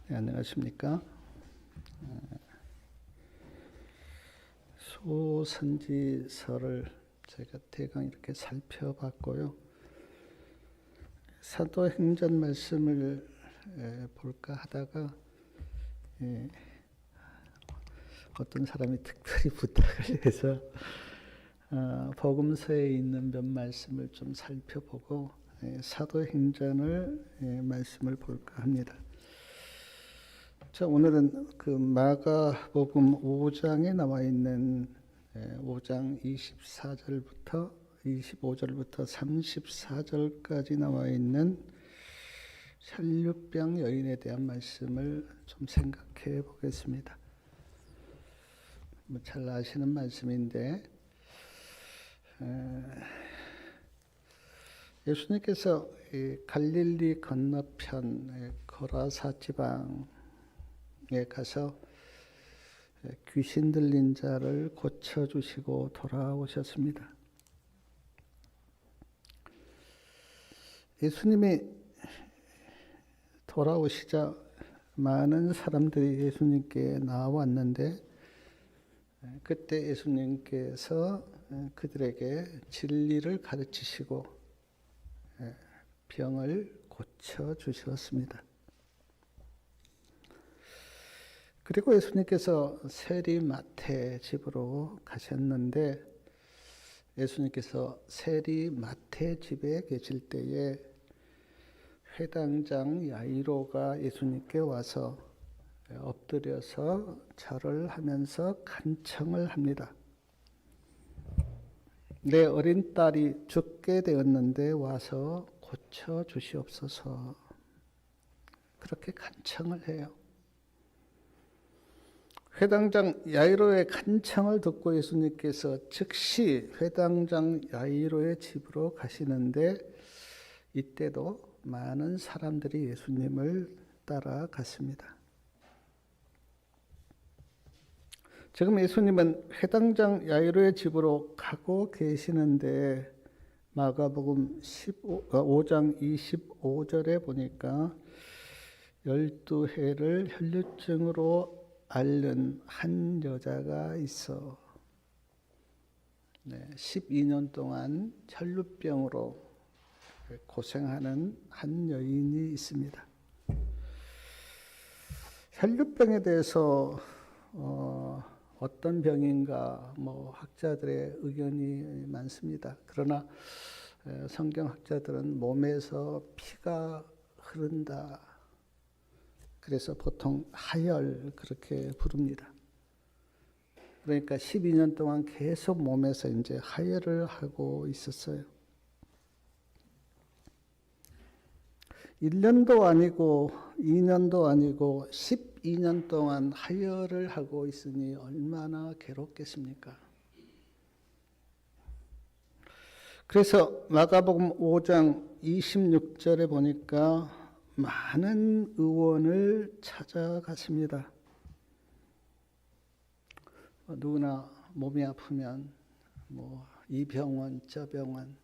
네, 안녕하십니까. 소선지서를 제가 대강 이렇게 살펴봤고요. 사도행전 말씀을 볼까 하다가 어떤 사람이 특별히 부탁을 해서 복음서에 있는 몇 말씀을 좀 살펴보고 사도행전을 말씀을 볼까 합니다. 자, 오늘은 그 마가복음 5장에 나와 있는 5장 24절부터 25절부터 34절까지 나와 있는 혈류병 여인에 대한 말씀을 좀 생각해 보겠습니다. 잘 아시는 말씀인데 예수님께서 갈릴리 건너편 거라사 지방에 가서 귀신 들린 자를 고쳐주시고 돌아오셨습니다. 예수님이 돌아오시자 많은 사람들이 예수님께 나왔는데 그때 예수님께서 그들에게 진리를 가르치시고 병을 고쳐주셨습니다. 그리고 예수님께서 세리마태 집으로 가셨는데 예수님께서 세리마태 집에 계실 때에 회당장 야이로가 예수님께 와서 엎드려서 절을 하면서 간청을 합니다. 내 어린 딸이 죽게 되었는데 와서 고쳐 주시옵소서. 그렇게 간청을 해요. 회당장 야이로의 간청을 듣고 예수님께서 즉시 회당장 야이로의 집으로 가시는데 이때도 많은 사람들이 예수님을 따라갔습니다. 지금 예수님은 회당장 야이로의 집으로 가고 계시는데 마가복음 5장 25절에 보니까 12해를 혈류증으로 앓는 한 여자가 있어 12년 동안 혈류병으로 고생하는 한 여인이 있습니다. 혈류병에 대해서 어떤 병인가 학자들의 의견이 많습니다. 그러나 성경학자들은 몸에서 피가 흐른다. 그래서 보통 하열 그렇게 부릅니다. 그러니까 12년 동안 계속 몸에서 이제 하열을 하고 있었어요. 1년도 아니고 2년도 아니고 12년 동안 하혈을 하고 있으니 얼마나 괴롭겠습니까? 그래서 마가복음 5장 26절에 보니까 많은 의원을 찾아갔습니다. 누구나 몸이 아프면 이 병원 저 병원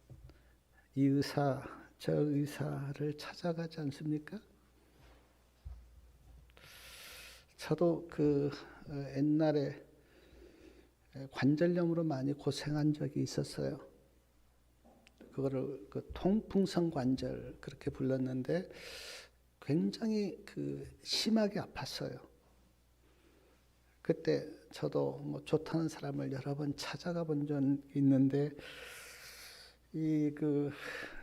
이 의사 저 의사를 찾아가지 않습니까? 저도 옛날에 관절염으로 많이 고생한 적이 있었어요. 그거를 통풍성 관절 그렇게 불렀는데 굉장히 심하게 아팠어요. 그때 저도 좋다는 사람을 여러 번 찾아가 본 적이 있는데 이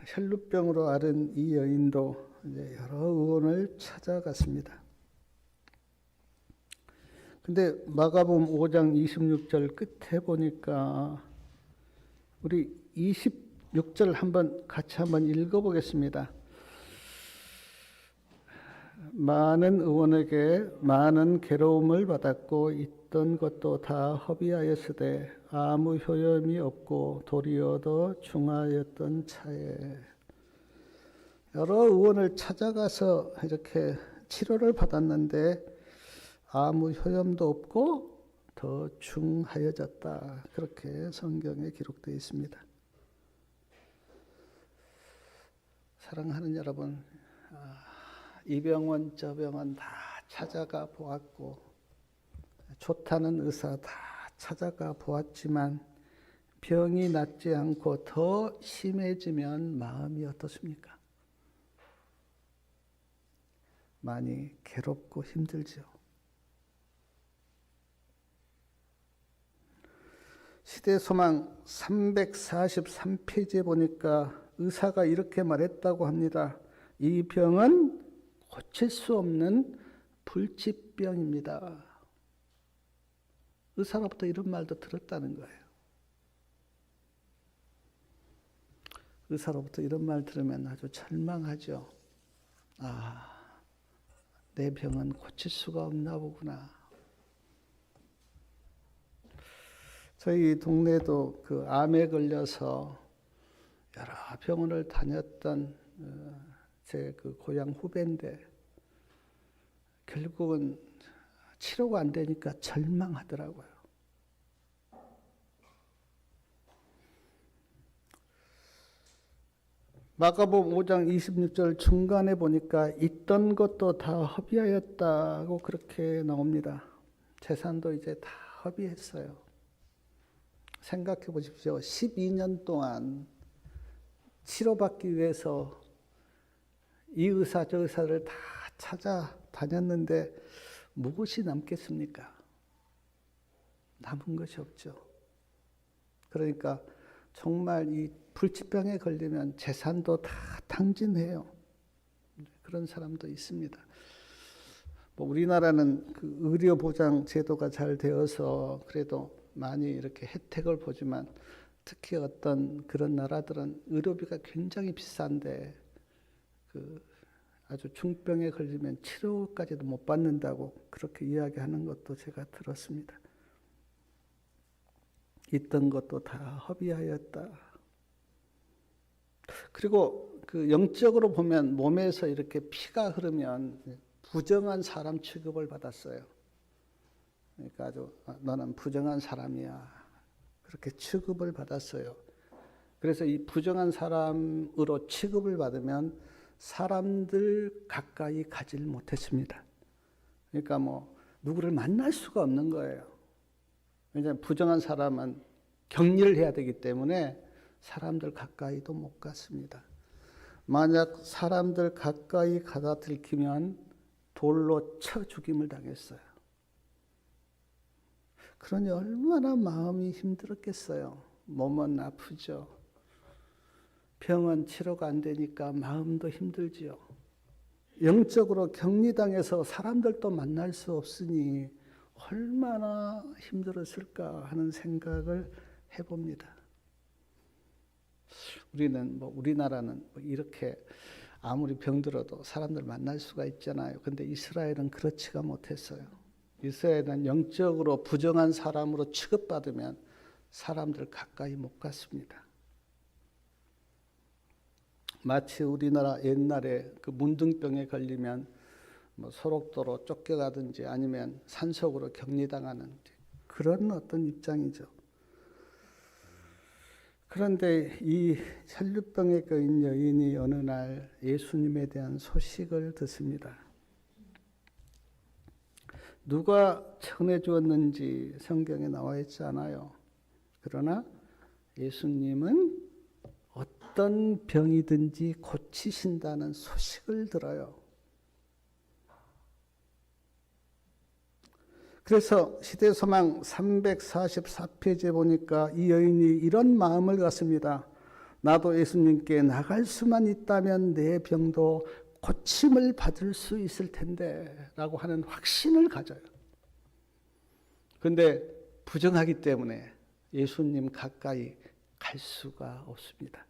혈루병으로 앓은 이 여인도 이제 여러 의원을 찾아갔습니다. 근데 마가복음 5장 26절 끝에 보니까 우리 26절 같이 한번 읽어보겠습니다. 많은 의원에게 많은 괴로움을 받았고 있던 것도 다 허비하였으되 아무 효험이 없고 도리어 더 중하였던 차에 여러 의원을 찾아가서 이렇게 치료를 받았는데 아무 효험도 없고 더 중하여졌다. 그렇게 성경에 기록되어 있습니다. 사랑하는 여러분, 이 병원 저 병원 다 찾아가 보았고 좋다는 의사 다 찾아가 보았지만 병이 낫지 않고 더 심해지면 마음이 어떻습니까? 많이 괴롭고 힘들죠. 시대소망 343페이지에 보니까 의사가 이렇게 말했다고 합니다. 이 병은 고칠 수 없는 불치병입니다. 의사로부터 이런 말도 들었다는 거예요. 의사로부터 이런 말 들으면 아주 절망하죠. 내 병은 고칠 수가 없나 보구나. 저희 동네도 그 암에 걸려서 여러 병원을 다녔던 제 그 고향 후배인데 결국은 치료가 안 되니까 절망하더라고요. 마가복음 5장 26절 중간에 보니까 있던 것도 다 허비하였다고 그렇게 나옵니다. 재산도 이제 다 허비했어요. 생각해 보십시오. 12년 동안 치료받기 위해서 이 의사 저 의사를 다 찾아다녔는데 무엇이 남겠습니까? 남은 것이 없죠. 그러니까 정말 이 불치병에 걸리면 재산도 다 탕진해요. 그런 사람도 있습니다. 우리나라는 그 의료 보장 제도가 잘 되어서 그래도 많이 이렇게 혜택을 보지만 특히 어떤 그런 나라들은 의료비가 굉장히 비싼데 그 아주 중병에 걸리면 치료까지도 못 받는다고 그렇게 이야기하는 것도 제가 들었습니다. 있던 것도 다 허비하였다. 그리고 그 영적으로 보면 몸에서 이렇게 피가 흐르면 부정한 사람 취급을 받았어요. 그러니까 아주 너는 부정한 사람이야. 그렇게 취급을 받았어요. 그래서 이 부정한 사람으로 취급을 받으면 사람들 가까이 가질 못했습니다. 그러니까 누구를 만날 수가 없는 거예요. 왜냐하면 부정한 사람은 격리를 해야 되기 때문에 사람들 가까이도 못 갔습니다. 만약 사람들 가까이 가다 들키면 돌로 쳐 죽임을 당했어요. 그러니 얼마나 마음이 힘들었겠어요. 몸은 아프죠. 병은 치료가 안 되니까 마음도 힘들지요. 영적으로 격리당해서 사람들도 만날 수 없으니 얼마나 힘들었을까 하는 생각을 해봅니다. 우리나라는 이렇게 아무리 병들어도 사람들 만날 수가 있잖아요. 근데 이스라엘은 그렇지가 못했어요. 이스라엘은 영적으로 부정한 사람으로 취급받으면 사람들 가까이 못 갔습니다. 마치 우리나라 옛날에 그 문둥병에 걸리면 소록도로 쫓겨가든지 아니면 산속으로 격리당하는 그런 어떤 입장이죠. 그런데 이 혈루병에 걸린 여인이 어느 날 예수님에 대한 소식을 듣습니다. 누가 전해주었는지 성경에 나와 있지 않아요. 그러나 예수님은 어떤 병이든지 고치신다는 소식을 들어요. 그래서 시대소망 344페이지에 보니까 이 여인이 이런 마음을 갖습니다. 나도 예수님께 나갈 수만 있다면 내 병도 고침을 받을 수 있을 텐데 라고 하는 확신을 가져요. 그런데 부정하기 때문에 예수님 가까이 갈 수가 없습니다.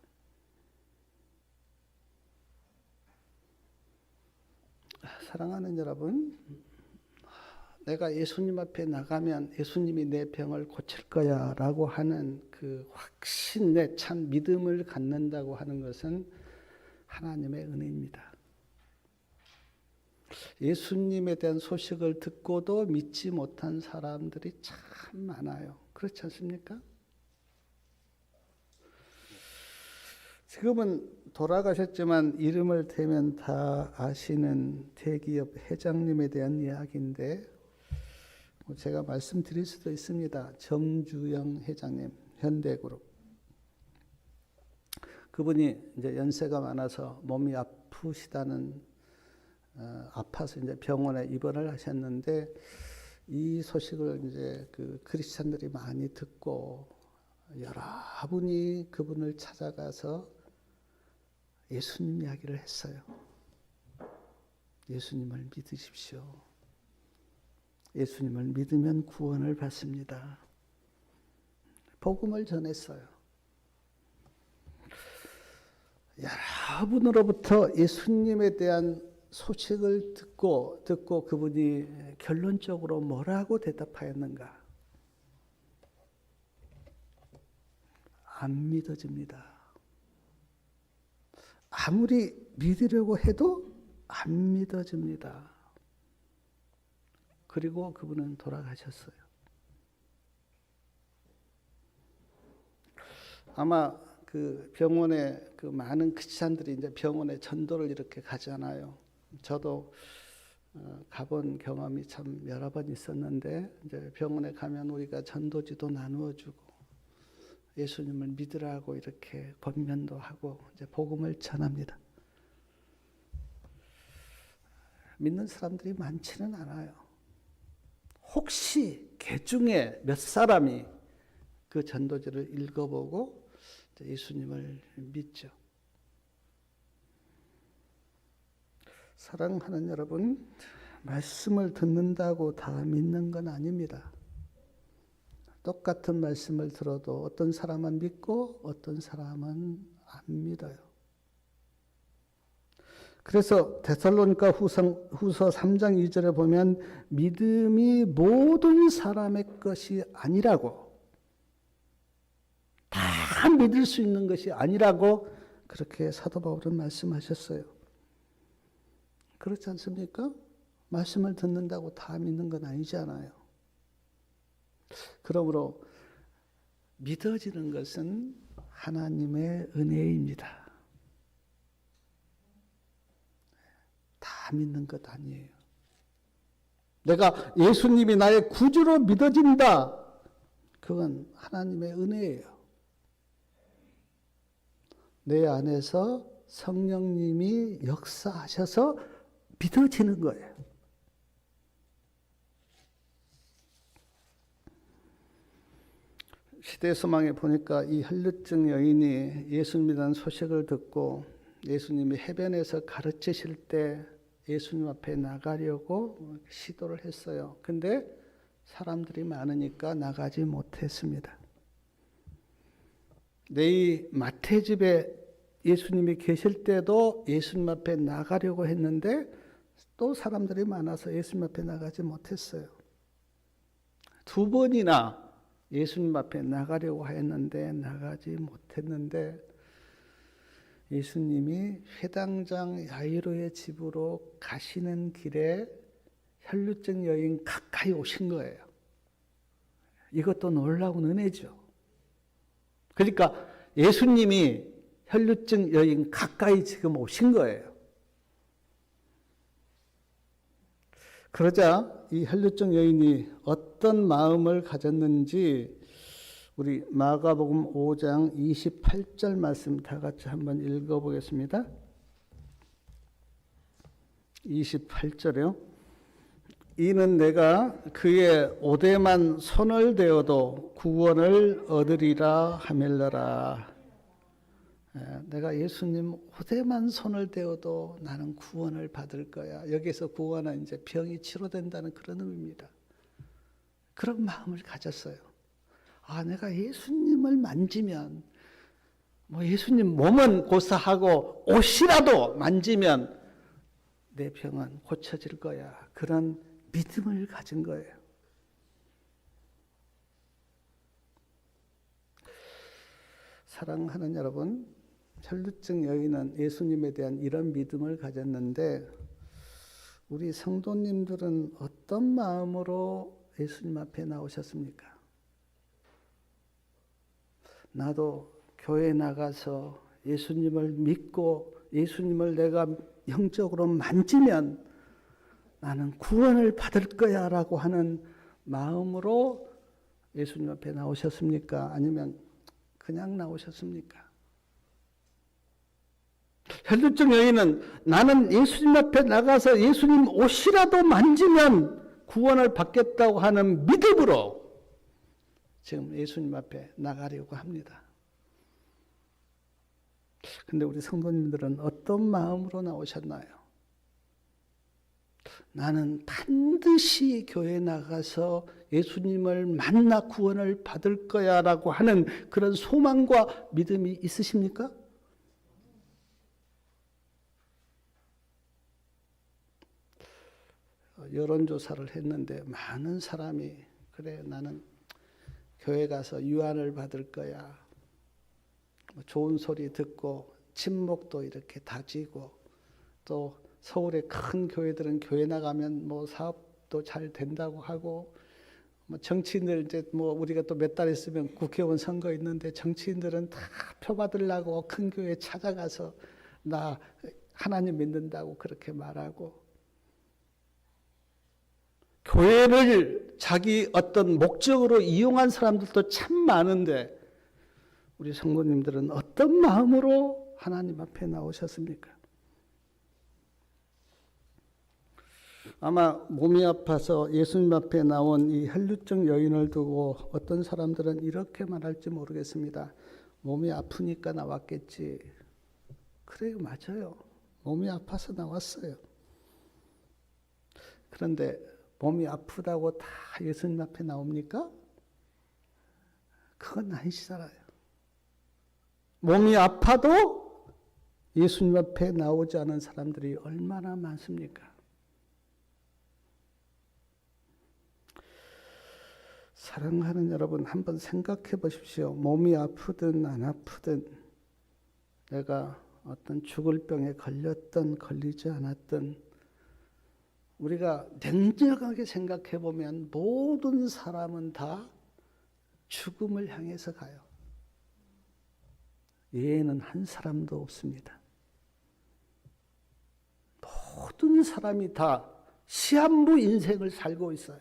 사랑하는 여러분, 내가 예수님 앞에 나가면 예수님이 내 병을 고칠 거야 라고 하는 그 확신에 찬 믿음을 갖는다고 하는 것은 하나님의 은혜입니다. 예수님에 대한 소식을 듣고도 믿지 못한 사람들이 참 많아요. 그렇지 않습니까? 지금은 돌아가셨지만 이름을 대면 다 아시는 대기업 회장님에 대한 이야기인데 제가 말씀드릴 수도 있습니다. 정주영 회장님, 현대그룹. 그분이 이제 연세가 많아서 몸이 아프시다는 아파서 이제 병원에 입원을 하셨는데 이 소식을 이제 그 크리스찬들이 많이 듣고 여러분이 그분을 찾아가서 예수님 이야기를 했어요. 예수님을 믿으십시오. 예수님을 믿으면 구원을 받습니다. 복음을 전했어요. 여러분으로부터 예수님에 대한 소식을 듣고 그분이 결론적으로 뭐라고 대답하였는가? 안 믿어집니다. 아무리 믿으려고 해도 안 믿어집니다. 그리고 그분은 돌아가셨어요. 아마 그 병원에 그 많은 크리스찬들이 이제 병원에 전도를 이렇게 가잖아요. 저도 가본 경험이 참 여러 번 있었는데 이제 병원에 가면 우리가 전도지도 나누어 주고 예수님을 믿으라고 이렇게 권면도 하고 이제 복음을 전합니다. 믿는 사람들이 많지는 않아요. 혹시 개 중에 몇 사람이 그 전도지를 읽어보고 예수님을 믿죠. 사랑하는 여러분, 말씀을 듣는다고 다 믿는 건 아닙니다. 똑같은 말씀을 들어도 어떤 사람은 믿고 어떤 사람은 안 믿어요. 그래서 데살로니가 후서 3장 2절에 보면 믿음이 모든 사람의 것이 아니라고, 다 믿을 수 있는 것이 아니라고 그렇게 사도 바울은 말씀하셨어요. 그렇지 않습니까? 말씀을 듣는다고 다 믿는 건 아니잖아요. 그러므로 믿어지는 것은 하나님의 은혜입니다. 다 믿는 것 아니에요. 내가 예수님이 나의 구주로 믿어진다. 그건 하나님의 은혜예요. 내 안에서 성령님이 역사하셔서 믿어지는 거예요. 시대소망에 보니까 이 혈루증 여인이 예수님이라는 소식을 듣고 예수님이 해변에서 가르치실 때 예수님 앞에 나가려고 시도를 했어요. 근데 사람들이 많으니까 나가지 못했습니다. 내 마태집에 예수님이 계실 때도 예수님 앞에 나가려고 했는데 또 사람들이 많아서 예수님 앞에 나가지 못했어요. 2번이나 예수님 앞에 나가려고 했는데 나가지 못했는데 예수님이 회당장 야이로의 집으로 가시는 길에 혈루증 여인 가까이 오신 거예요. 이것도 놀라운 은혜죠. 그러니까 예수님이 혈루증 여인 가까이 지금 오신 거예요. 그러자 이 혈루증 여인이 어떤 마음을 가졌는지 우리 마가복음 5장 28절 말씀 다 같이 한번 읽어보겠습니다. 28절이요. 이는 내가 그의 오대만 손을 대어도 구원을 얻으리라 하멜라라. 내가 예수님 오대만 손을 대어도 나는 구원을 받을 거야. 여기서 구원은 이제 병이 치료된다는 그런 의미입니다. 그런 마음을 가졌어요. 아, 내가 예수님을 만지면, 예수님 몸은 고사하고 옷이라도 만지면 내 병은 고쳐질 거야. 그런 믿음을 가진 거예요. 사랑하는 여러분, 혈루증 여인은 예수님에 대한 이런 믿음을 가졌는데 우리 성도님들은 어떤 마음으로 예수님 앞에 나오셨습니까? 나도 교회 나가서 예수님을 믿고 예수님을 내가 영적으로 만지면 나는 구원을 받을 거야 라고 하는 마음으로 예수님 앞에 나오셨습니까? 아니면 그냥 나오셨습니까? 혈루증 여인은 나는 예수님 앞에 나가서 예수님 옷이라도 만지면 구원을 받겠다고 하는 믿음으로 지금 예수님 앞에 나가려고 합니다. 근데 우리 성도님들은 어떤 마음으로 나오셨나요? 나는 반드시 교회에 나가서 예수님을 만나 구원을 받을 거야 라고 하는 그런 소망과 믿음이 있으십니까? 여론조사를 했는데 많은 사람이 그래 나는 교회 가서 유안을 받을 거야. 좋은 소리 듣고 친목도 이렇게 다지고 또 서울의 큰 교회들은 교회 나가면 뭐 사업도 잘 된다고 하고 뭐 정치인들 이제 뭐 우리가 또 몇 달 있으면 국회의원 선거 있는데 정치인들은 다 표 받으려고 큰 교회 찾아가서 나 하나님 믿는다고 그렇게 말하고 교회를 자기 어떤 목적으로 이용한 사람들도 참 많은데 우리 성도님들은 어떤 마음으로 하나님 앞에 나오셨습니까? 아마 몸이 아파서 예수님 앞에 나온 이 혈루증 여인을 두고 어떤 사람들은 이렇게 말할지 모르겠습니다. 몸이 아프니까 나왔겠지. 그래요, 맞아요. 몸이 아파서 나왔어요. 그런데 몸이 아프다고 다 예수님 앞에 나옵니까? 그건 아니시잖아요. 몸이 아파도 예수님 앞에 나오지 않은 사람들이 얼마나 많습니까? 사랑하는 여러분, 한번 생각해 보십시오. 몸이 아프든 안 아프든 내가 어떤 죽을 병에 걸렸든 걸리지 않았든 우리가 냉정하게 생각해 보면 모든 사람은 다 죽음을 향해서 가요. 예외는 한 사람도 없습니다. 모든 사람이 다 시한부 인생을 살고 있어요.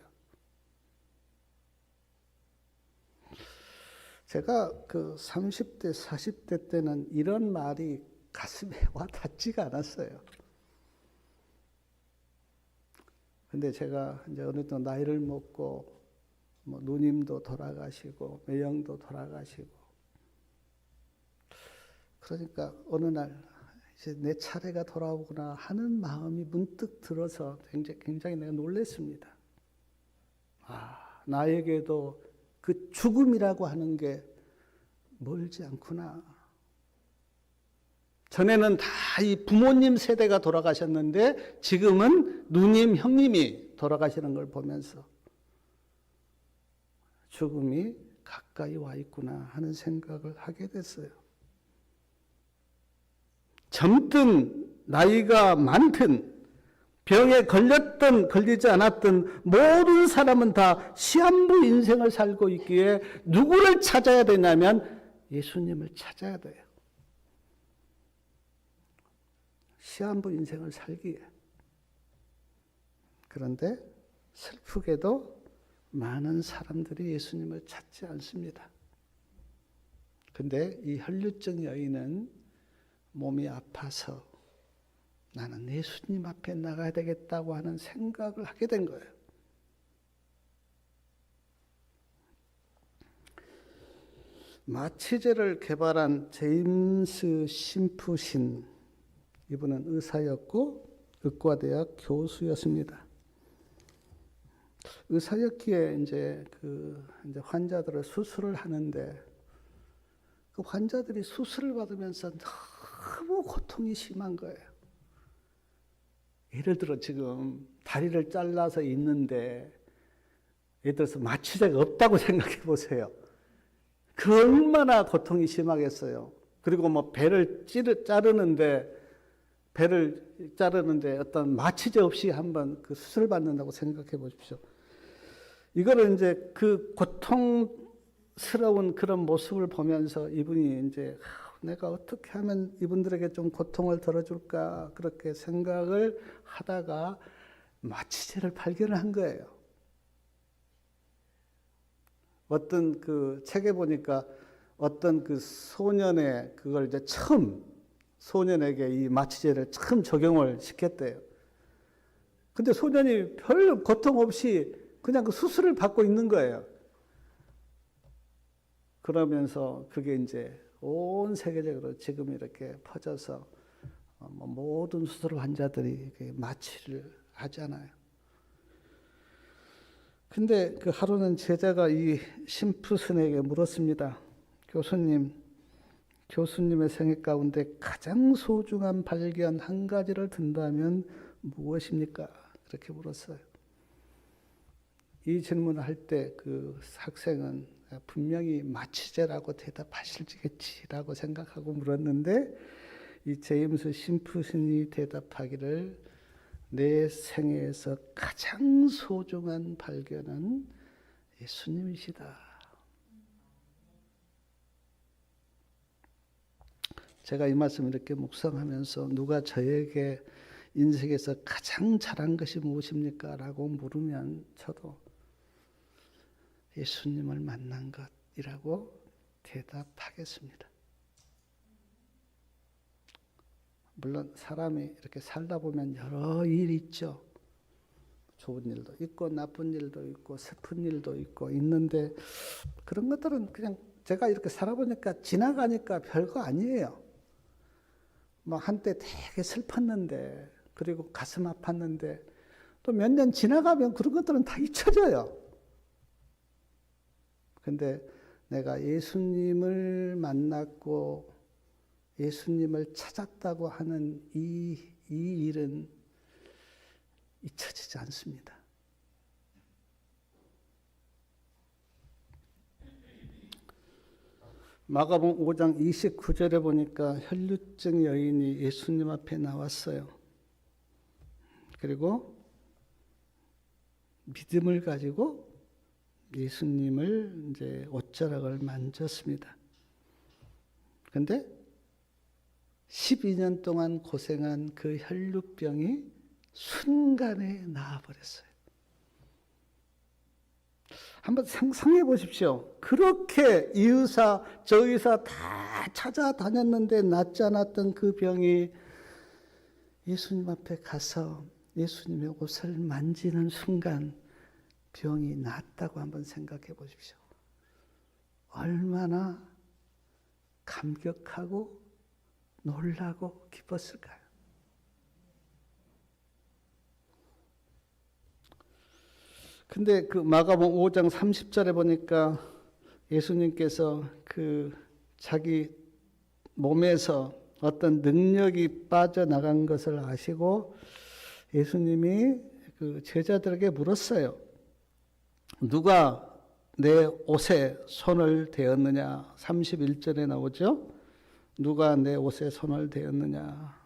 제가 그 30대, 40대 때는 이런 말이 가슴에 와 닿지가 않았어요. 근데 제가 이제 어느 정도 나이를 먹고 뭐 누님도 돌아가시고 매형도 돌아가시고 그러니까 어느 날 이제 내 차례가 돌아오구나 하는 마음이 문득 들어서 굉장히 내가 놀랐습니다. 아, 나에게도 그 죽음이라고 하는 게 멀지 않구나. 전에는 다 이 부모님 세대가 돌아가셨는데 지금은 누님, 형님이 돌아가시는 걸 보면서 죽음이 가까이 와 있구나 하는 생각을 하게 됐어요. 젊든 나이가 많든 병에 걸렸든 걸리지 않았든 모든 사람은 다 시한부 인생을 살고 있기에 누구를 찾아야 되냐면 예수님을 찾아야 돼요. 시한부 인생을 살기에. 그런데 슬프게도 많은 사람들이 예수님을 찾지 않습니다. 근데 이 혈루증 여인은 몸이 아파서 나는 예수님 앞에 나가야 되겠다고 하는 생각을 하게 된 거예요. 마취제를 개발한 제임스 심프신, 이분은 의사였고 의과대학 교수였습니다. 의사였기에 이제 환자들을 수술을 하는데 그 환자들이 수술을 받으면서 너무 고통이 심한 거예요. 예를 들어 지금 다리를 잘라서 있는데 예를 들어서 마취제가 없다고 생각해 보세요. 그 얼마나 고통이 심하겠어요. 그리고 뭐 배를 자르는데 어떤 마취제 없이 한번 그 수술 받는다고 생각해 보십시오. 이거를 이제 그 고통스러운 스러운 그런 모습을 보면서 이분이 이제 내가 어떻게 하면 이분들에게 좀 고통을 덜어줄까 그렇게 생각을 하다가 마취제를 발견한 거예요. 어떤 그 책에 보니까 어떤 그 소년의 그걸 이제 처음 소년에게 이 마취제를 처음 적용을 시켰대요. 근데 소년이 별 고통 없이 그냥 그 수술을 받고 있는 거예요. 그러면서 그게 이제 온 세계적으로 지금 이렇게 퍼져서 모든 수술 환자들이 마취를 하잖아요. 근데 그 하루는 제자가 이 심프슨에게 물었습니다. 교수님의 생애 가운데 가장 소중한 발견 한 가지를 든다면 무엇입니까? 그렇게 물었어요. 이 질문을 할 때 그 학생은 분명히 마취제라고 대답하실지라고 생각하고 물었는데 이 제임스 심프슨이 대답하기를 내 생애에서 가장 소중한 발견은 예수님이시다. 제가 이 말씀 이렇게 묵상하면서 누가 저에게 인생에서 가장 잘한 것이 무엇입니까? 라고 물으면 저도 예수님을 만난 것이라고 대답하겠습니다. 물론 사람이 이렇게 살다 보면 여러 일이 있죠. 좋은 일도 있고 나쁜 일도 있고 슬픈 일도 있고 있는데 그런 것들은 그냥 제가 이렇게 살아보니까 지나가니까 별거 아니에요. 뭐 한때 되게 슬펐는데 그리고 가슴 아팠는데 또 몇 년 지나가면 그런 것들은 다 잊혀져요. 근데 내가 예수님을 만났고 예수님을 찾았다고 하는 이 일은 잊혀지지 않습니다. 마가복음 5장 29절에 보니까 혈루증 여인이 예수님 앞에 나왔어요. 그리고 믿음을 가지고 예수님을 이제 옷자락을 만졌습니다. 그런데 12년 동안 고생한 그 혈루병이 순간에 나아버렸어요. 한번 상상해 보십시오. 그렇게 이 의사 저 의사 다 찾아다녔는데 낫지 않았던 그 병이 예수님 앞에 가서 예수님의 옷을 만지는 순간 병이 낫다고 한번 생각해 보십시오. 얼마나 감격하고 놀라고 기뻤을까요? 근데 그 마가복음 5장 30절에 보니까 예수님께서 그 자기 몸에서 어떤 능력이 빠져나간 것을 아시고 예수님이 그 제자들에게 물었어요. 누가 내 옷에 손을 대었느냐? 31절에 나오죠. 누가 내 옷에 손을 대었느냐?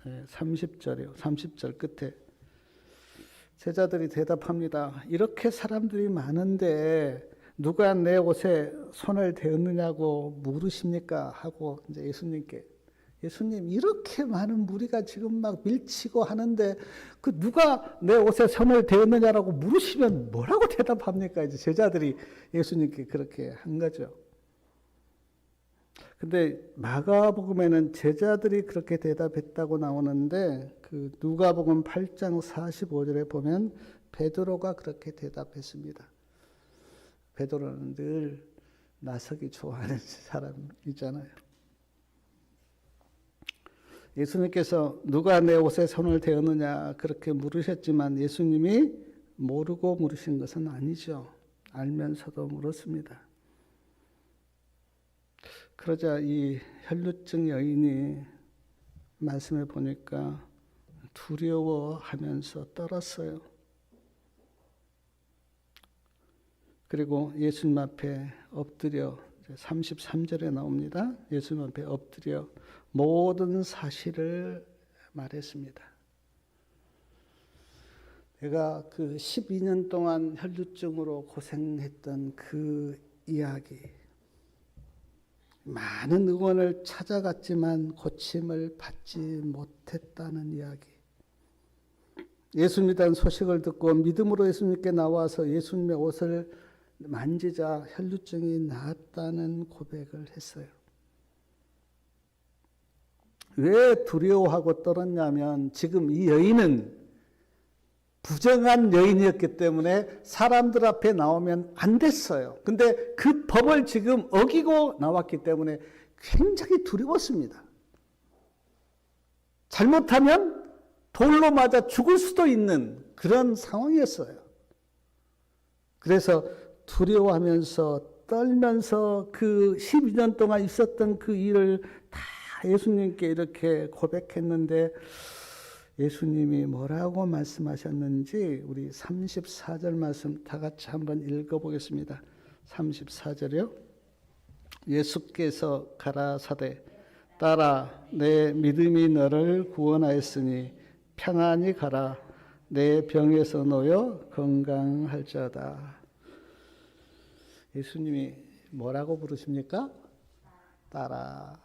30절이요. 30절 끝에 제자들이 대답합니다. 이렇게 사람들이 많은데 누가 내 옷에 손을 대었느냐고 물으십니까? 하고 이제 예수님 이렇게 많은 무리가 지금 막 밀치고 하는데 그 누가 내 옷에 손을 대었느냐라고 물으시면 뭐라고 대답합니까? 이제 제자들이 예수님께 그렇게 한 거죠. 근데 마가복음에는 제자들이 그렇게 대답했다고 나오는데 그 누가복음 8장 45절에 보면 베드로가 그렇게 대답했습니다. 베드로는 늘 나서기 좋아하는 사람이잖아요. 예수님께서 누가 내 옷에 손을 대었느냐 그렇게 물으셨지만 예수님이 모르고 물으신 것은 아니죠. 알면서도 물었습니다. 그러자 이 혈루증 여인이 말씀해 보니까 두려워하면서 떨었어요. 그리고 예수님 앞에 엎드려 33절에 나옵니다. 예수님 앞에 엎드려 모든 사실을 말했습니다. 내가 그 12년 동안 혈루증으로 고생했던 그 이야기, 많은 응원을 찾아갔지만 고침을 받지 못했다는 이야기, 예수 믿다는 소식을 듣고 믿음으로 예수님께 나와서 예수님의 옷을 만지자 혈루증이 나았다는 고백을 했어요. 왜 두려워하고 떨었냐면 지금 이 여인은 부정한 여인이었기 때문에 사람들 앞에 나오면 안 됐어요. 근데 그 법을 지금 어기고 나왔기 때문에 굉장히 두려웠습니다. 잘못하면 돌로 맞아 죽을 수도 있는 그런 상황이었어요. 그래서 두려워하면서 떨면서 그 12년 동안 있었던 그 일을 다 예수님께 이렇게 고백했는데 예수님이 뭐라고 말씀하셨는지 우리 34절 말씀 다 같이 한번 읽어보겠습니다. 34절이요. 예수께서 가라사대 따라 내 믿음이 너를 구원하였으니 평안히 가라 내 병에서 놓여 건강할지어다. 예수님이 뭐라고 부르십니까? 따라.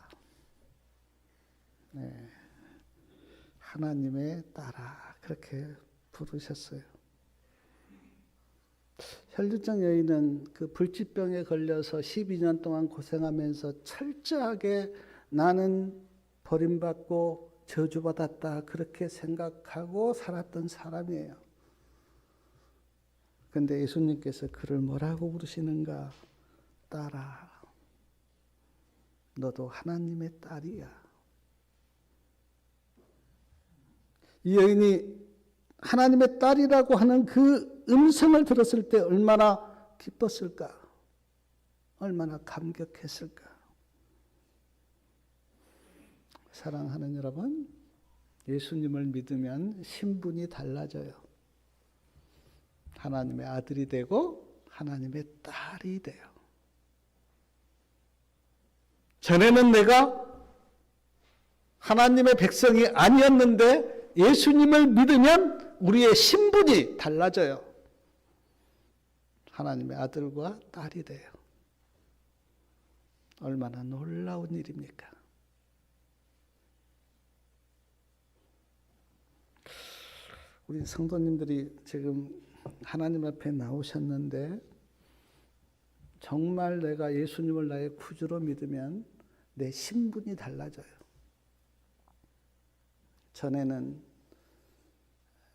네. 하나님의 딸아 그렇게 부르셨어요. 혈루증 여인은 그 불치병에 걸려서 12년 동안 고생하면서 철저하게 나는 버림받고 저주받았다 그렇게 생각하고 살았던 사람이에요. 그런데 예수님께서 그를 뭐라고 부르시는가? 딸아, 너도 하나님의 딸이야. 이 여인이 하나님의 딸이라고 하는 그 음성을 들었을 때 얼마나 기뻤을까? 얼마나 감격했을까? 사랑하는 여러분, 예수님을 믿으면 신분이 달라져요. 하나님의 아들이 되고 하나님의 딸이 돼요. 전에는 내가 하나님의 백성이 아니었는데 예수님을 믿으면 우리의 신분이 달라져요. 하나님의 아들과 딸이 돼요. 얼마나 놀라운 일입니까? 우리 성도님들이 지금 하나님 앞에 나오셨는데 정말 내가 예수님을 나의 구주로 믿으면 내 신분이 달라져요. 전에는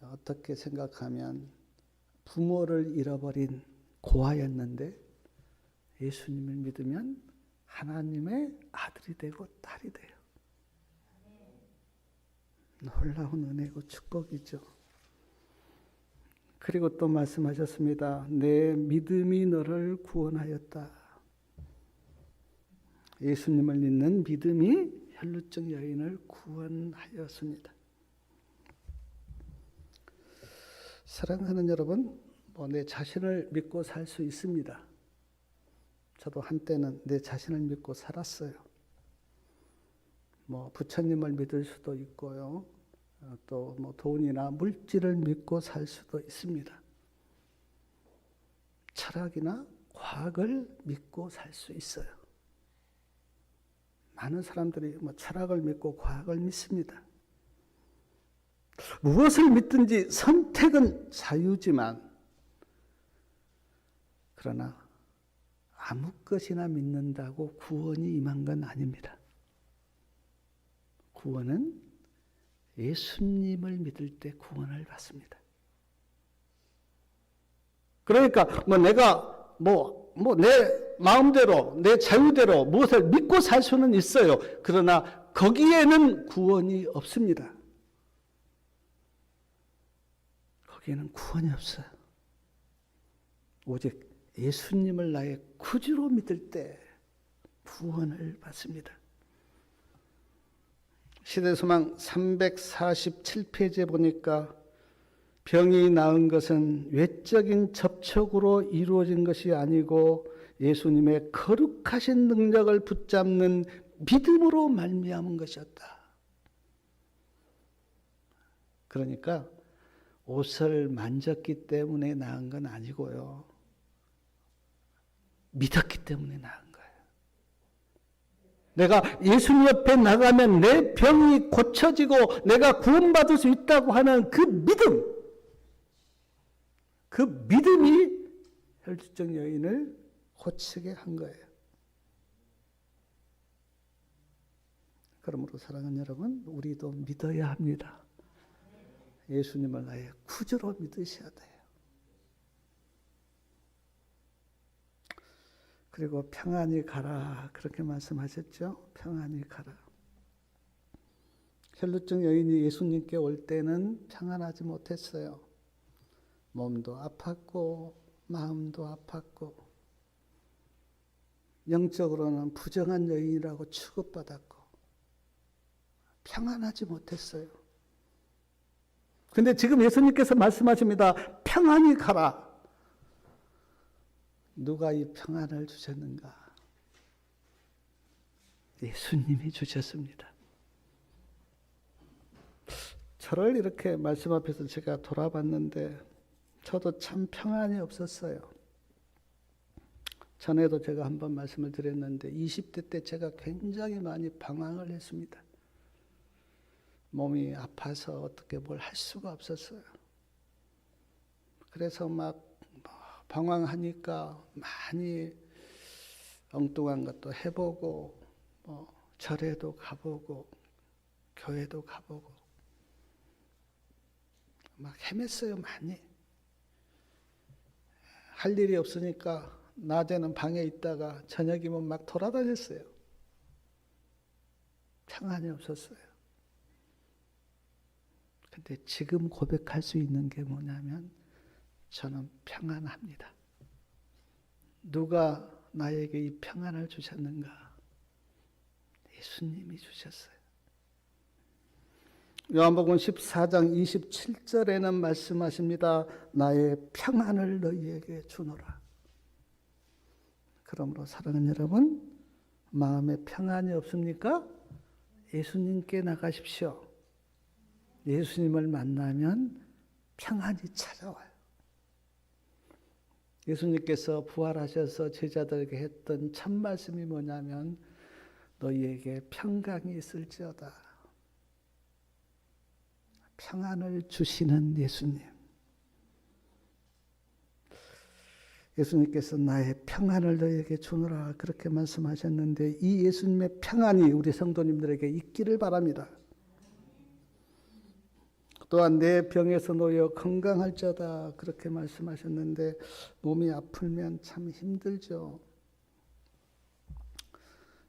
어떻게 생각하면 부모를 잃어버린 고아였는데 예수님을 믿으면 하나님의 아들이 되고 딸이 돼요. 놀라운 은혜고 축복이죠. 그리고 또 말씀하셨습니다. 내 믿음이 너를 구원하였다. 예수님을 믿는 믿음이 혈루증 여인을 구원하였습니다. 사랑하는 여러분, 내 자신을 믿고 살 수 있습니다. 저도 한때는 내 자신을 믿고 살았어요. 부처님을 믿을 수도 있고요. 또 돈이나 물질을 믿고 살 수도 있습니다. 철학이나 과학을 믿고 살 수 있어요. 많은 사람들이 철학을 믿고 과학을 믿습니다. 무엇을 믿든지 선택은 자유지만 그러나 아무 것이나 믿는다고 구원이 임한 건 아닙니다. 구원은 예수님을 믿을 때 구원을 받습니다. 그러니까 내가 내 마음대로 내 자유대로 무엇을 믿고 살 수는 있어요. 그러나 거기에는 구원이 없습니다. 거기에는 구원이 없어요. 오직 예수님을 나의 구주로 믿을 때 구원을 받습니다. 시대소망 347페이지에 보니까 병이 나은 것은 외적인 접촉으로 이루어진 것이 아니고 예수님의 거룩하신 능력을 붙잡는 믿음으로 말미암은 것이었다. 그러니까 옷을 만졌기 때문에 나은 건 아니고요. 믿었기 때문에 나은 거예요. 내가 예수님 옆에 나가면 내 병이 고쳐지고 내가 구원받을 수 있다고 하는 그 믿음, 그 믿음이 혈루증 여인을 고치게 한 거예요. 그러므로 사랑하는 여러분, 우리도 믿어야 합니다. 예수님을 나의 구주로 믿으셔야 돼요. 그리고 평안히 가라 그렇게 말씀하셨죠. 평안히 가라. 혈루증 여인이 예수님께 올 때는 평안하지 못했어요. 몸도 아팠고 마음도 아팠고 영적으로는 부정한 여인이라고 취급받았고 평안하지 못했어요. 근데 지금 예수님께서 말씀하십니다. 평안히 가라. 누가 이 평안을 주셨는가? 예수님이 주셨습니다. 저를 이렇게 말씀 앞에서 제가 돌아봤는데 저도 참 평안이 없었어요. 전에도 제가 한번 말씀을 드렸는데 20대 때 제가 굉장히 많이 방황을 했습니다. 몸이 아파서 어떻게 뭘 할 수가 없었어요. 그래서 막 방황하니까 많이 엉뚱한 것도 해보고 절에도 가보고 교회도 가보고 막 헤맸어요. 많이. 할 일이 없으니까 낮에는 방에 있다가 저녁이면 막 돌아다녔어요. 평안이 없었어요. 근데 지금 고백할 수 있는 게 뭐냐면 저는 평안합니다. 누가 나에게 이 평안을 주셨는가? 예수님이 주셨어요. 요한복음 14장 27절에는 말씀하십니다. 나의 평안을 너희에게 주노라. 그러므로 사랑하는 여러분, 마음에 평안이 없습니까? 예수님께 나가십시오. 예수님을 만나면 평안이 찾아와요. 예수님께서 부활하셔서 제자들에게 했던 첫 말씀이 뭐냐면 너희에게 평강이 있을지어다. 평안을 주시는 예수님. 예수님께서 나의 평안을 너희에게 주노라 그렇게 말씀하셨는데 이 예수님의 평안이 우리 성도님들에게 있기를 바랍니다. 또한 내 병에서 놓여 건강할지어다 그렇게 말씀하셨는데 몸이 아프면 참 힘들죠.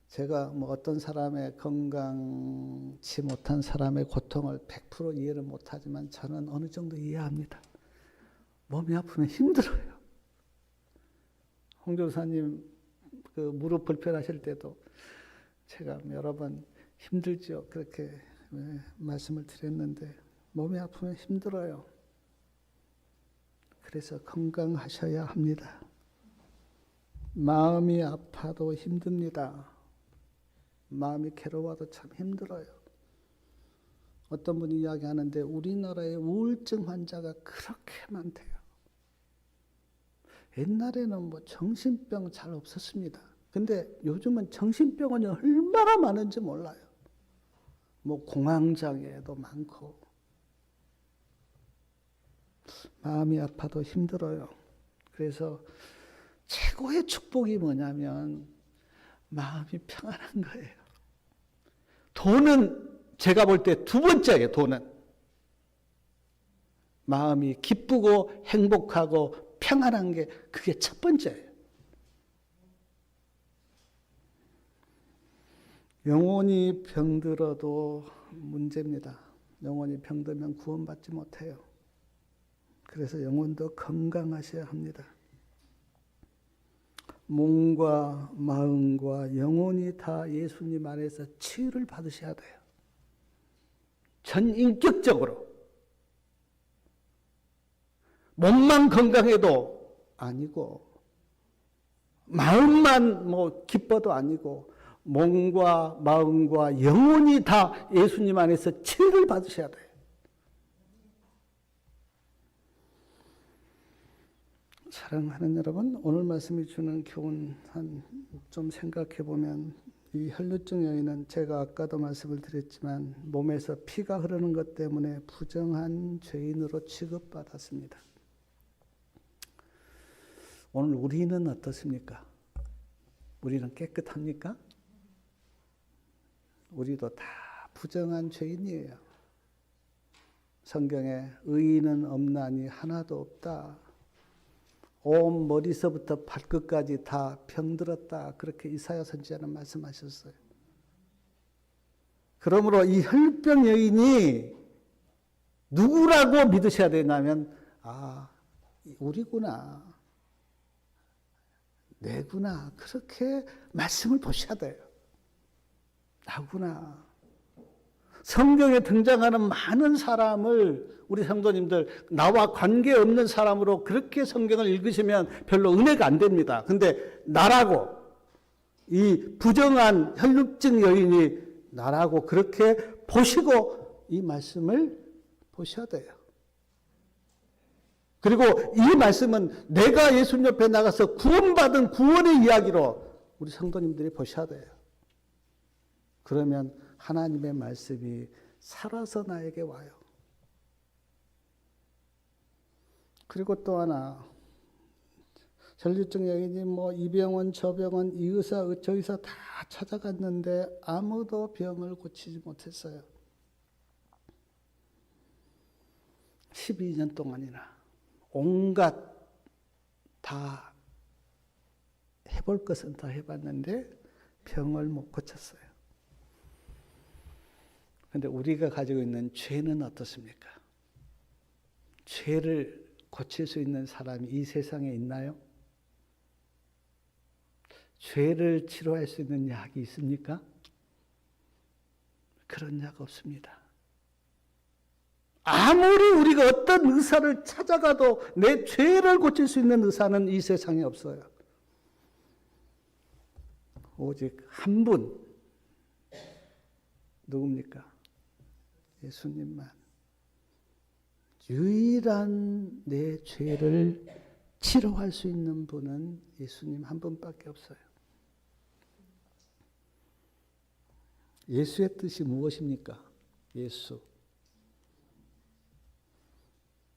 제가 어떤 사람의 건강치 못한 사람의 고통을 100% 이해를 못하지만 저는 어느 정도 이해합니다. 몸이 아프면 힘들어요. 홍 교사님 그 무릎 불편하실 때도 제가 여러 번 힘들죠. 그렇게 말씀을 드렸는데 몸이 아프면 힘들어요. 그래서 건강하셔야 합니다. 마음이 아파도 힘듭니다. 마음이 괴로워도 참 힘들어요. 어떤 분이 이야기하는데 우리나라에 우울증 환자가 그렇게 많대요. 옛날에는 정신병 잘 없었습니다. 근데 요즘은 정신병원이 얼마나 많은지 몰라요. 공황장애도 많고 마음이 아파도 힘들어요. 그래서 최고의 축복이 뭐냐면 마음이 평안한 거예요. 돈은 제가 볼 때 두 번째예요. 돈은 마음이 기쁘고 행복하고 평안한 게 그게 첫 번째예요. 영혼이 병들어도 문제입니다. 영혼이 병들면 구원받지 못해요. 그래서 영혼도 건강하셔야 합니다. 몸과 마음과 영혼이 다 예수님 안에서 치유를 받으셔야 돼요. 전인격적으로. 몸만 건강해도 아니고 마음만 기뻐도 아니고 몸과 마음과 영혼이 다 예수님 안에서 치유를 받으셔야 돼요. 사랑하는 여러분, 오늘 말씀이 주는 교훈 좀 생각해 보면 이 혈루증 여인은 제가 아까도 말씀을 드렸지만 몸에서 피가 흐르는 것 때문에 부정한 죄인으로 취급받았습니다. 오늘 우리는 어떻습니까? 우리는 깨끗합니까? 우리도 다 부정한 죄인이에요. 성경에 의인은 없나니 하나도 없다. 온 머리서부터 발끝까지 다 병들었다. 그렇게 이사야 선지자는 말씀하셨어요. 그러므로 이 혈병 여인이 누구라고 믿으셔야 되냐면 우리구나. 내구나. 그렇게 말씀을 보셔야 돼요. 나구나. 성경에 등장하는 많은 사람을 우리 성도님들 나와 관계없는 사람으로 그렇게 성경을 읽으시면 별로 은혜가 안 됩니다. 근데 나라고 이 부정한 혈육증 여인이 나라고 그렇게 보시고 이 말씀을 보셔야 돼요. 그리고 이 말씀은 내가 예수님 옆에 나가서 구원받은 구원의 이야기로 우리 성도님들이 보셔야 돼요. 그러면 하나님의 말씀이 살아서 나에게 와요. 그리고 또 하나, 혈류증 여인이 이 병원 저 병원 이 의사 저 의사 다 찾아갔는데 아무도 병을 고치지 못했어요. 12년 동안이나 온갖 다 해볼 것은 다 해봤는데 병을 못 고쳤어요. 그런데 우리가 가지고 있는 죄는 어떻습니까? 죄를 고칠 수 있는 사람이 이 세상에 있나요? 죄를 치료할 수 있는 약이 있습니까? 그런 약 없습니다. 아무리 우리가 어떤 의사를 찾아가도 내 죄를 고칠 수 있는 의사는 이 세상에 없어요. 오직 한 분, 누굽니까? 예수님만. 유일한 내 죄를 치료할 수 있는 분은 예수님 한 분밖에 없어요. 예수의 뜻이 무엇입니까? 예수.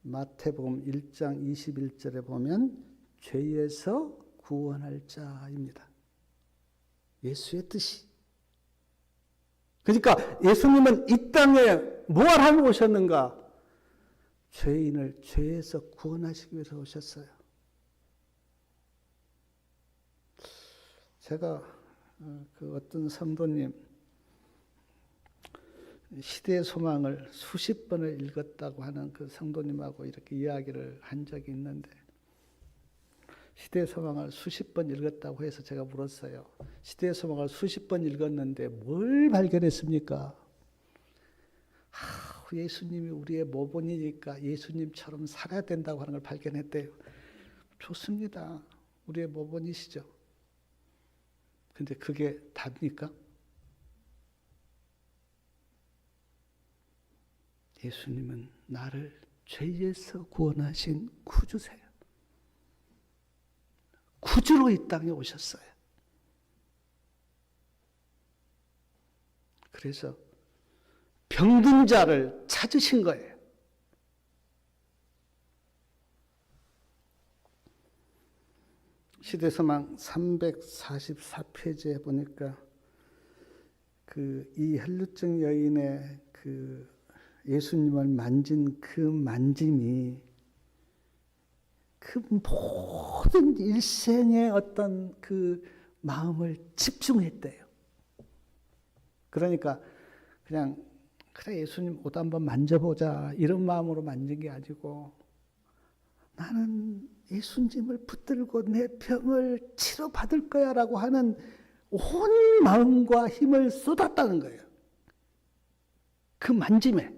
마태복음 1장 21절에 보면 죄에서 구원할 자입니다. 예수의 뜻이. 그러니까 예수님은 이 땅에 뭘 하러 오셨는가? 죄인을 죄에서 구원하시기 위해서 오셨어요. 제가 어떤 성도님 시대의 소망을 수십 번을 읽었다고 하는 그 성도님하고 이렇게 이야기를 한 적이 있는데 시대의 소망을 수십 번 읽었다고 해서 제가 물었어요. 시대의 소망을 수십 번 읽었는데 뭘 발견했습니까? 예수님이 우리의 모본이니까 예수님처럼 살아야 된다고 하는 걸 발견했대요. 좋습니다. 우리의 모본이시죠. 근데 그게 답니까? 예수님은 나를 죄에서 구원하신 구주세요. 구주로 이 땅에 오셨어요. 그래서 병든 자를 찾으신 거예요. 시대소망 344페이지에 보니까 이 혈루증 여인의 예수님을 만진 그 만짐이 그 모든 일생의 어떤 그 마음을 집중했대요. 그러니까 그냥 그래 예수님 옷 한번 만져보자 이런 마음으로 만진 게 아니고 나는 예수님을 붙들고 내 병을 치료받을 거야 라고 하는 온 마음과 힘을 쏟았다는 거예요. 그 만짐에.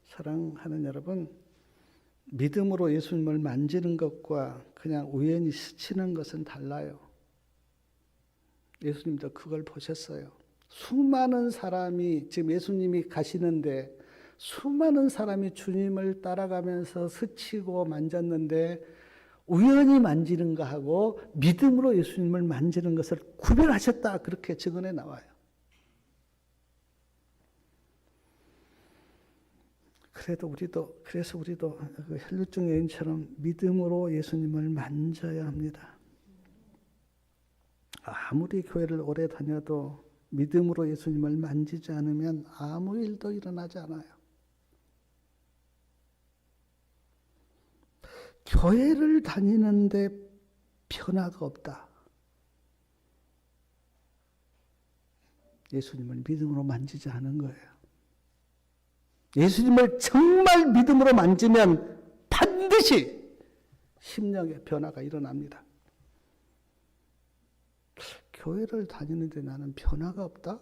사랑하는 여러분, 믿음으로 예수님을 만지는 것과 그냥 우연히 스치는 것은 달라요. 예수님도 그걸 보셨어요. 수많은 사람이 지금 예수님이 가시는데 수많은 사람이 주님을 따라가면서 스치고 만졌는데 우연히 만지는 것하고 믿음으로 예수님을 만지는 것을 구별하셨다. 그렇게 증언에 나와요. 그래서 우리도 그 혈루증 여인처럼 믿음으로 예수님을 만져야 합니다. 아무리 교회를 오래 다녀도 믿음으로 예수님을 만지지 않으면 아무 일도 일어나지 않아요. 교회를 다니는데 변화가 없다. 예수님을 믿음으로 만지지 않은 거예요. 예수님을 정말 믿음으로 만지면 반드시 심령의 변화가 일어납니다. 교회를 다니는데 나는 변화가 없다?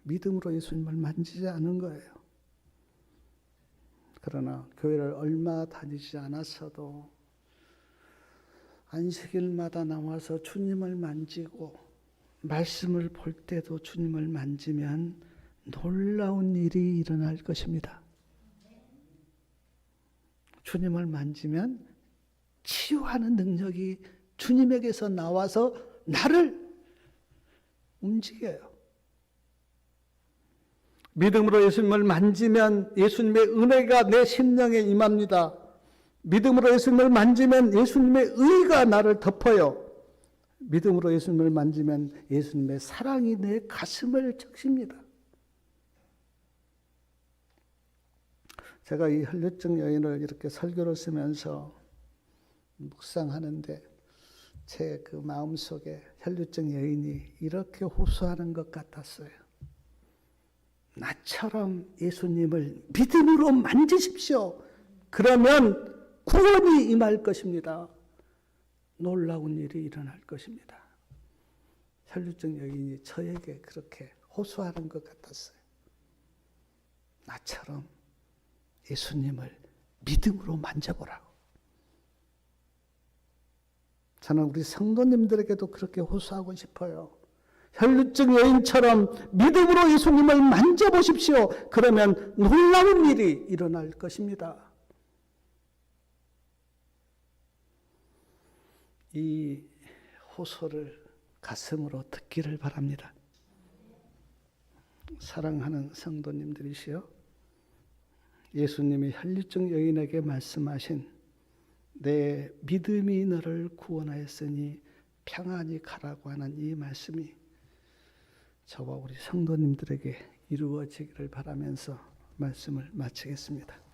믿음으로 예수님을 만지지 않은 거예요. 그러나 교회를 얼마 다니지 않았어도 안식일마다 나와서 주님을 만지고 말씀을 볼 때도 주님을 만지면 놀라운 일이 일어날 것입니다. 주님을 만지면 치유하는 능력이 주님에게서 나와서 나를 움직여요. 믿음으로 예수님을 만지면 예수님의 은혜가 내 심령에 임합니다. 믿음으로 예수님을 만지면 예수님의 의가 나를 덮어요. 믿음으로 예수님을 만지면 예수님의 사랑이 내 가슴을 적십니다. 제가 이 혈루증 여인을 이렇게 설교를 쓰면서 묵상하는데 제 그 마음속에 혈루증 여인이 이렇게 호소하는 것 같았어요. 나처럼 예수님을 믿음으로 만지십시오. 그러면 구원이 임할 것입니다. 놀라운 일이 일어날 것입니다. 혈루증 여인이 저에게 그렇게 호소하는 것 같았어요. 나처럼 예수님을 믿음으로 만져보라고. 저는 우리 성도님들에게도 그렇게 호소하고 싶어요. 혈루증 여인처럼 믿음으로 예수님을 만져보십시오. 그러면 놀라운 일이 일어날 것입니다. 이 호소를 가슴으로 듣기를 바랍니다. 사랑하는 성도님들이시여, 예수님이 혈루증 여인에게 말씀하신 내 믿음이 너를 구원하였으니 평안히 가라고 하는 이 말씀이 저와 우리 성도님들에게 이루어지기를 바라면서 말씀을 마치겠습니다.